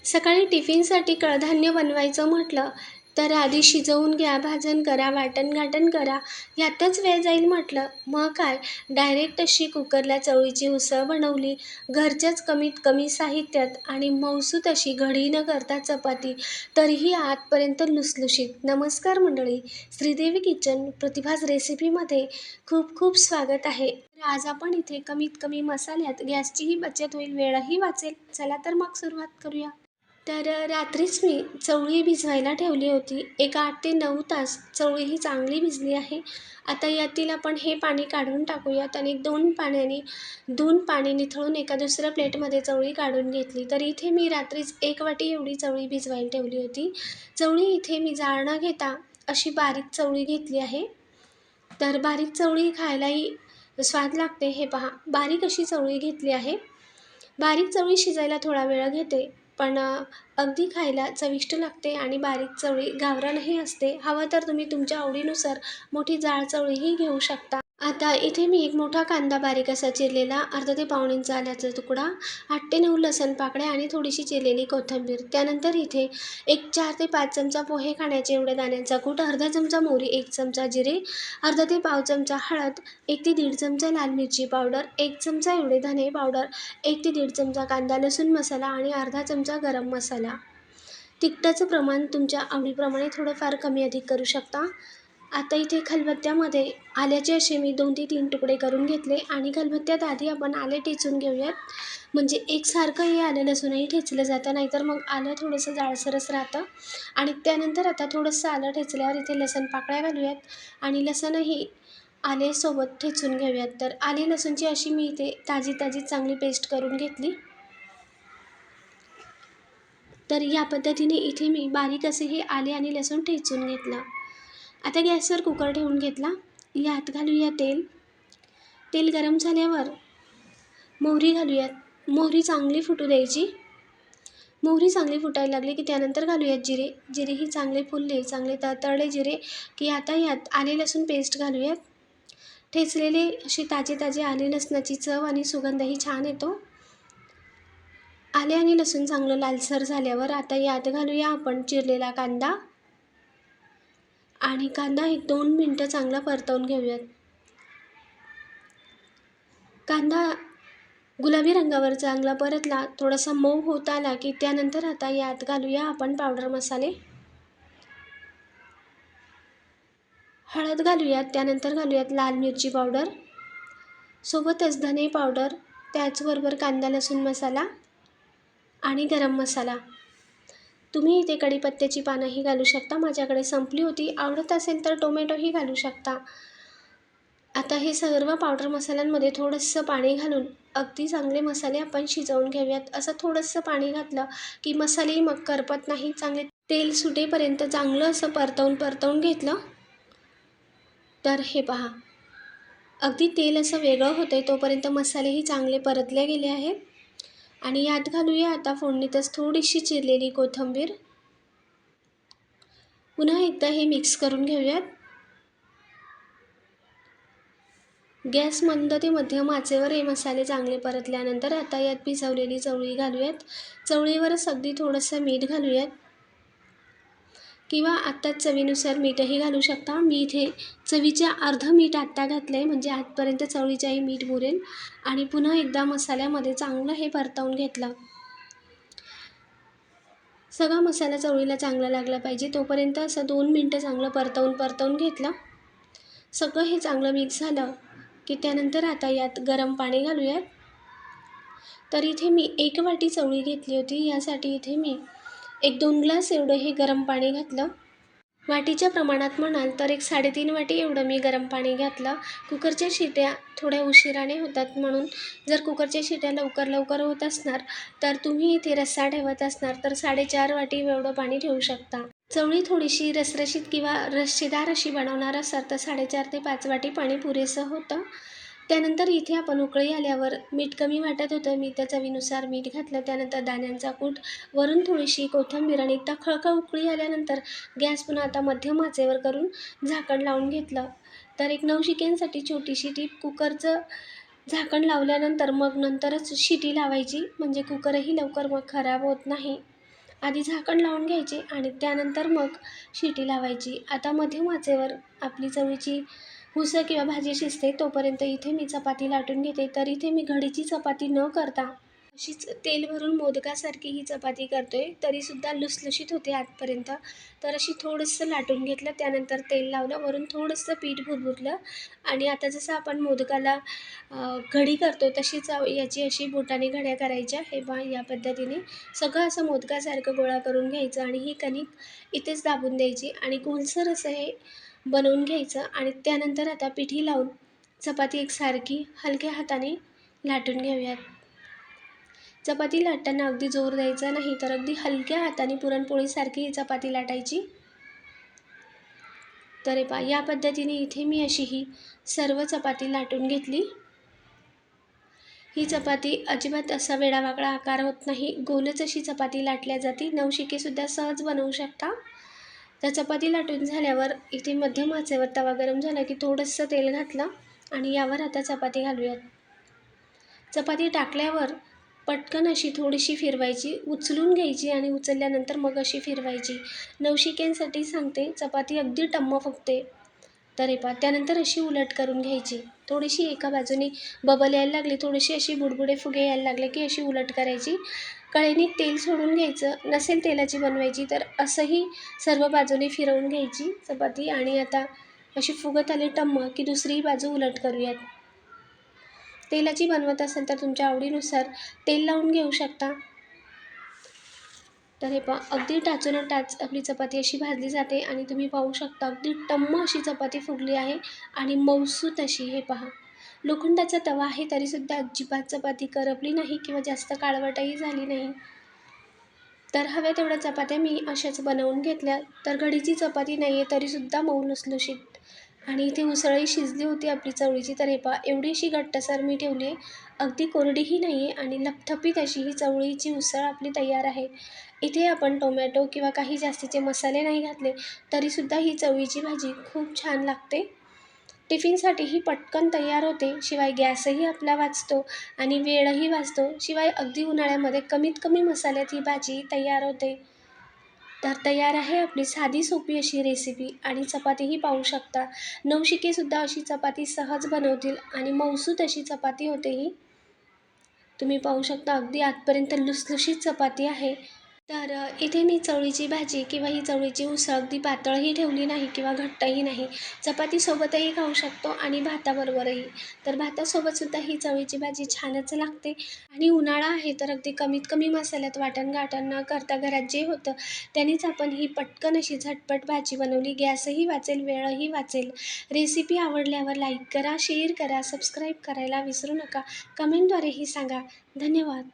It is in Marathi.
सकाळी टिफिनसाठी कडधान्य बनवायचं म्हटलं तर आधी शिजवून घ्या, भाजण करा, वाटण-घाटण करा, यातच वेळ जाईल म्हटलं. मग काय, डायरेक्ट अशी कुकरला चवळीची उसळ बनवली. घरच्याच कमीत कमी साहित्यात आणि मऊसूत अशी घडी न करता चपाती, तरीही आतपर्यंत लुसलुशीत. नमस्कार मंडळी, श्रीदेवी किचन प्रतिभाज रेसिपीमध्ये खूप खूप स्वागत आहे. तर आज आपण इथे कमीत कमी मसाल्यात गॅसचीही बचत होईल, वेळही वाचेल. चला तर मग सुरुवात करूया. तर रात्रीच मी चवळी भिजवायला ठेवली होती. एक 8 ते 9 तास चवळी ही चांगली भिजली आहे. आता यातील आपण हे पाणी काढून टाकूयात आणि 2 पाण्याने धुवून पाणी निथळून एका दुसऱ्या प्लेटमध्ये चवळी काढून घेतली. तर इथे मी रात्रीच 1 वाटी एवढी चवळी भिजवायला ठेवली होती. चवळी इथे मी जाळ न घेता अशी बारीक चवळी घेतली आहे. तर बारीक चवळी खायलाही स्वाद लागते. हे पहा, बारीक अशी चवळी घेतली आहे. बारीक चवळी शिजायला थोडा वेळ घेते, पण अगदी खायला चविष्ट लागते आणि बारीक चवळी गावरानही असते. हवं तर तुम्ही तुमच्या आवडीनुसार मोठी जाड चवळीही घेऊ शकता. आता इथे मी एक मोठा कांदा बारीक असा चिरलेला, अर्धा ते पाऊण इंच आल्याचा तुकडा, 8 ते 9 लसण पाकळ्या आणि थोडीशी चिरलेली कोथिंबीर. त्यानंतर इथे एक 4 ते 5 चमचा पोहे खाण्याचे एवढे दाण्यांचा कूट, अर्धा चमचा मोहरी, 1 चमचा जिरे, अर्धा ते पाव चमचा हळद, 1 ते 1.5 चमचा लाल मिरची पावडर, 1 चमचा एवढे धने पावडर, 1 ते 1.5 चमचा कांदा लसूण मसाला आणि अर्धा चमचा गरम मसाला. तिखटाचं प्रमाण तुमच्या आवडीप्रमाणे थोडंफार कमी अधिक करू शकता. आता इथे खलबत्त्यामध्ये आल्याचे असे मी 2 ते 3 तुकडे करून घेतले आणि खलबत्त्यात आधी आपण आले ठेचून घेऊयात. म्हणजे एकसारखं हे आलं लसूणही ठेचलं जातं, नाहीतर मग आलं थोडंसं जाडसरच राहतं. आणि त्यानंतर आता थोडंसं आलं ठेचल्यावर इथे लसण पाकळ्या घालूयात आणि लसणही आलेसोबत ठेचून घेऊयात. तर आले लसूणची अशी मी इथे ताजी चांगली पेस्ट करून घेतली. तर या पद्धतीने इथे मी बारीक असे हे आले आणि लसूण ठेचून घेतलं. आता गॅसवर कुकर ठेवून घेतला. यात घालूया तेल. तेल गरम झाल्यावर मोहरी घालूयात. मोहरी चांगली फुटू द्यायची. मोहरी चांगली फुटायला लागली की त्यानंतर घालूयात जिरे. जिरेही चांगले फुलले, चांगले तळतळले जिरे की आता यात आले लसूण पेस्ट घालूयात. ठेचलेले अशी ताजे आले लसणाची चव आणि सुगंधही छान येतो. आले आणि लसूण चांगलं लालसर झाल्यावर आता यात घालूया आपण चिरलेला कांदा आणि कांदा 1-2 मिनटं चांगला परतवून घेऊयात. कांदा गुलाबी रंगावर चांगला परतला, थोडासा मऊ होत आला की त्यानंतर आता यात घालूया आपण पावडर मसाले. हळद घालूयात, त्यानंतर घालूयात लाल मिरची पावडर, सोबतच धने पावडर, त्याचबरोबर कांदा लसूण मसाला आणि गरम मसाला. तुम्ही इथे कढीपत्त्याची पानंही घालू शकता. माझ्याकडे संपली होती. आवडत असेल तर टोमॅटोही घालू शकता. आता हे सर्व पावडर मसाल्यांमध्ये थोडंसं पाणी घालून अगदी चांगले मसाले आपण शिजवून घेऊयात. असं थोडंसं पाणी घातलं की मसालेही मग करपत नाही. चांगले तेल सुटेपर्यंत चांगलं असं परतवून घेतलं. तर हे पहा, अगदी तेल असं वेगळं होतंय तोपर्यंत मसालेही चांगले परतले गेले आहेत. आणि यात घालूया आता फोडणीतच थोडीशी चिरलेली कोथिंबीर. पुन्हा एकदा हे मिक्स करून घेऊयात. गॅस मंद ते मध्यम आचेवर हे मसाले चांगले परतल्यानंतर आता यात भिजवलेली चवळी घालूयात. चवळीवरच अगदी थोडंसं मीठ घालूयात किंवा आत्ताच चवीनुसार मीठही घालू शकता. मी इथे चवीच्या अर्धं मीठ आत्ता घातलं आहे, म्हणजे आतपर्यंत चवळीच्याही मीठ मुरेल. आणि पुन्हा एकदा मसाल्यामध्ये चांगलं हे परतवून घेतलं. सगळा मसाला चवळीला चांगला लागला पाहिजे तोपर्यंत असं 2 मिनटं चांगलं परतवून घेतलं. सगळं हे चांगलं मिक्स झालं की त्यानंतर आता यात गरम पाणी घालूयात. तर इथे मी 1 वाटी चवळी घेतली होती, यासाठी इथे मी 1-2 ग्लास एवढं हे गरम पाणी घातलं. वाटीच्या प्रमाणात म्हणाल तर एक 3.5 वाटी एवढं मी गरम पाणी घातलं. कुकरच्या शिट्या थोड्या उशिराने होतात, म्हणून जर कुकरच्या शिट्या लवकर होत असणार तर तुम्ही इथे रस्सा ठेवत असणार तर 4.5 वाटी एवढं पाणी ठेवू शकता. चवळी थोडीशी रसरशीत किंवा रस्सेदार अशी बनवणार असाल तर 4.5 ते 5 वाटी पाणी पुरेसं होतं. त्यानंतर इथे आपण उकळी आल्यावर मीठ कमी वाटत होतं, मी त्या चवीनुसार मीठ घातलं. त्यानंतर दाण्यांचा कूट, वरून थोडीशी कोथिंबीर आणि एकदा खळखळ उकळी आल्यानंतर गॅस पुन्हा आता मध्यम आचेवर करून झाकण लावून घेतलं. तर एक नवशिक्यांसाठी छोटीशी टीप, कुकरचं झाकण लावल्यानंतर मग नंतरच शिटी लावायची, म्हणजे कुकरही लवकर मग खराब होत नाही. आधी झाकण लावून घ्यायचे आणि त्यानंतर मग शिटी लावायची. आता मध्यम आचेवर आपली चवळीची उसळ किंवा भाजी शिजते तोपर्यंत इथे मी चपाती लाटून घेते. तर इथे मी घडीची चपाती न करता अशीच तेल भरून मोदकासारखी ही चपाती करतोय. तरीसुद्धा लुसलुशीत होते आतपर्यंत. तर अशी थोडंसं लाटून घेतलं, त्यानंतर तेल लावलं, वरून थोडंसं पीठ भुरभुरलं आणि आता जसं आपण मोदकाला घडी करतो तशीच याची अशी बोटाने घड्या करायच्या. हे पहा, या पद्धतीने सगळं असं मोदकासारखं गोळा करून घ्यायचं आणि ही कणिक इथेच दाबून द्यायची आणि गोलसर असं हे बनवून घ्यायचं आणि त्यानंतर आता पिठी लावून चपाती एकसारखी हलक्या हाताने लाटून घेऊयात. चपाती लाटताना अगदी जोर द्यायचा नाही, तर अगदी हलक्या हाताने पुरणपोळीसारखी ही चपाती लाटायची. तर हे पहा, या पद्धतीने इथे मी अशी ही सर्व चपाती लाटून घेतली. ही चपाती अजिबात असा वेडावाकडा आकार होत नाही, गोलच अशी चपाती लाटल्या जाते. नवशिकेसुद्धा सहज बनवू शकता. तर चपाती लाटून झाल्यावर इथे मध्यम आचेवर तवा गरम झाला की थोडंसं तेल घातलं आणि यावर आता चपाती घालूयात. चपाती टाकल्यावर पटकन अशी थोडीशी फिरवायची, उचलून घ्यायची आणि उचलल्यानंतर मग अशी फिरवायची. नवशिक्यांसाठी सांगते, चपाती अगदी टम्म फुगते. तर हे पहा, त्यानंतर अशी उलट करून घ्यायची. थोडीशी एका बाजूने बबल यायला लागली, थोडीशी अशी बुडबुडे फुगे यायला लागले की अशी उलट करायची. कढईने तेल सोडून घ्यायचं. नसेल तेलाची बनवायची तर असंही सर्व बाजूने फिरवून घ्यायची चपाती आणि आता अशी फुगत आली टम्म की दुसरीही बाजू उलट करूयात. तेलाची बनवत असेल तर तुमच्या आवडीनुसार तेल लावून घेऊ शकता. तर हे पहा, अगदी टाचून टाच आपली चपाती अशी भाजली जाते आणि तुम्ही पाहू शकता अगदी टम्म अशी चपाती फुगली आहे आणि मऊसूत अशी. हे पहा, लोखंडाचा तवा आहे तरीसुद्धा अजिबात चपाती करपली नाही किंवा जास्त काळवटही झाली नाही. तर हव्या तेवढ्या चपात्या मी अशाच बनवून घेतल्या. तर घडीची चपाती नाही आहे तरीसुद्धा मऊ लुसलुशीत आणि इथे उसळही शिजली होती आपली चवळीची. तर हे पहा, एवढीशी घट्टसर मी ठेवली आहे, अगदी कोरडीही नाही आहे आणि लपथपीत अशी ही चवळीची उसळ आपली तयार आहे. इथे आपण टोमॅटो किंवा काही जास्तीचे मसाले नाही घातले तरीसुद्धा ही चवळीची भाजी खूप छान लागते. टिफिनसाठीही पटकन तयार होते, शिवाय गॅसही आपला वाचतो आणि वेळही वाचतो. शिवाय अगदी उन्हाळ्यामध्ये कमीत कमी मसाल्यात ही भाजी तयार होते. तर तयार आहे आपली साधी सोपी अशी रेसिपी आणि चपातीही पाहू शकता. नवशिकेसुद्धा अशी चपाती सहज बनवतील आणि मऊसूत अशी चपाती होते ही. तुम्ही पाहू शकता अगदी आतपर्यंत लुसलुशीत चपाती आहे. तर इथे मी चवळीची भाजी किंवा ही चवळीची उसळ अगदी पातळही ठेवली नाही किंवा घट्टही नाही. चपातीसोबतही खाऊ शकतो आणि भाताबरोबरही. तर भातासोबतसुद्धा ही चवळीची भाजी छानच लागते आणि उन्हाळा आहे तर अगदी कमीत कमी मसाल्यात वाटण-घाटण न करता घरात जे होतं त्यानेच आपण ही पटकन अशी झटपट भाजी बनवली. गॅसही वाचेल, वेळही वाचेल. रेसिपी आवडल्यावर लाईक करा, शेअर करा, सबस्क्राईब करायला विसरू नका. कमेंटद्वारेही सांगा. धन्यवाद.